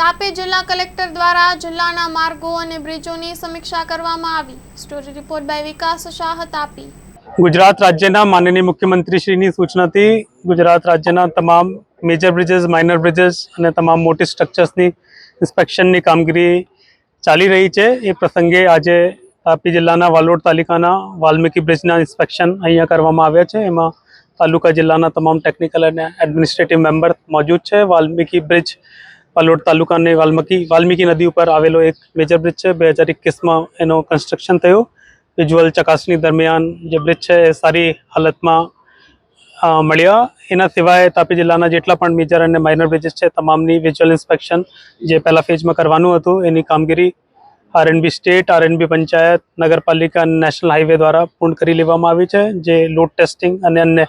તાપી જિલ્લા કલેક્ટર દ્વારા જિલ્લાના માર્ગો અને બ્રિજોની સમીક્ષા કરવામાં આવી। સ્ટોરી રિપોર્ટ બાય વિકાસ શાહ, તાપી। गुजरात राज्यना माननीय मुख्यमंत्री श्रीनी सूचनाथी गुजरात राज्यना तमाम मेजर ब्रिजेस, माइनर ब्रिजेस અને તમામ મોટી સ્ટ્રક્ચર્સની ઇન્સ્પેક્શનની કામગીરી ચાલી રહી છે। એ પ્રસંગે આજે તાપી જિલ્લાના વાલોડ તાલુકાના વાલ્મીકી બ્રિજના ઇન્સ્પેક્શન અહીંયા કરવામાં આવ્યા છે। એમાં તાલુકા જિલ્લાના તમામ ટેકનિકલ અને એડમિનિસ્ટ્રેટિવ મેમ્બર મौजूद છે। વાલ્મીકી બ્રિજ વાલોડ તાલુકાની વાલ્મીકી નદી ઉપર આવેલો એક મેજર બ્રિજ છે। 2021માં એનો કન્સ્ટ્રક્શન થયું। વિઝ્યુઅલ ચકાસણી દરમિયાન જે બ્રિજ છે એ સારી હાલતમાં મળ્યા। એના સિવાય તાપી જિલ્લાના જેટલા પણ મેજર અને માઇનર બ્રિજીસ છે તમામની વિઝ્યુઅલ ઇન્સ્પેક્શન જે પહેલા ફેઝમાં કરવાનું હતું એની કામગીરી આરએનબી સ્ટેટ, આરએનબી પંચાયત, નગરપાલિકા અને નેશનલ હાઈવે દ્વારા પૂર્ણ કરી લેવામાં આવી છે। જે લોડ ટેસ્ટિંગ અને અન્ય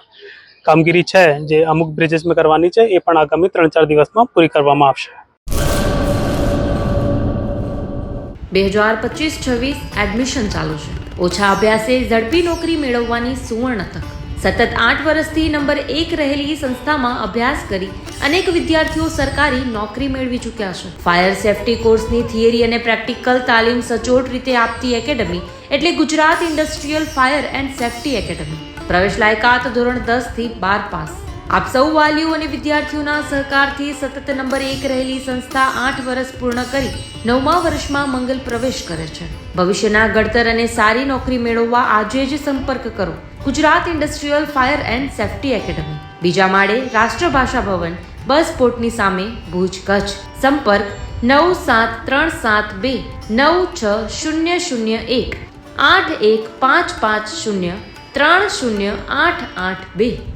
કામગીરી છે જે અમુક બ્રિજીસમાં કરવાની છે એ પણ આગામી 3-4 દિવસમાં પૂરી કરવામાં આવશે। 2025-26 એડમિશન ચાલુ છે। ઓછા અભ્યાસે ઝડપી નોકરી મેળવવાની સુવર્ણ તક। સતત 8 વર્ષથી નંબર 1 રહેલી સંસ્થામાં અભ્યાસ કરી અનેક વિદ્યાર્થીઓ સરકારી નોકરી મેળવી ચૂક્યા છે। ફાયર સેફટી કોર્સની થિયરી અને પ્રેક્ટિકલ તાલીમ સચોટ રીતે આપતી એકેડમી એટલે Gujarat industrial fire and safety academy. પ્રવેશ લાયકાત ધોરણ 10 થી 12 પાસ। આપ સૌ વાલીઓ અને વિદ્યાર્થીઓના સહકારથી સતત નંબર 1 રહેલી સંસ્થા 8 વર્ષ પૂર્ણ કરી 9મા વર્ષમાં મંગલ પ્રવેશ કરે છે। ભવિષ્યના ઘડતર અને સારી નોકરી મેળવવા આજે જ સંપર્ક કરો Gujarat industrial fire and safety academy, બીજા માળે રાષ્ટ્રભાષા ભવન, બસ પોર્ટની સામે, ભુજ, કચ્છ। સંપર્ક 9737296001 8155030882।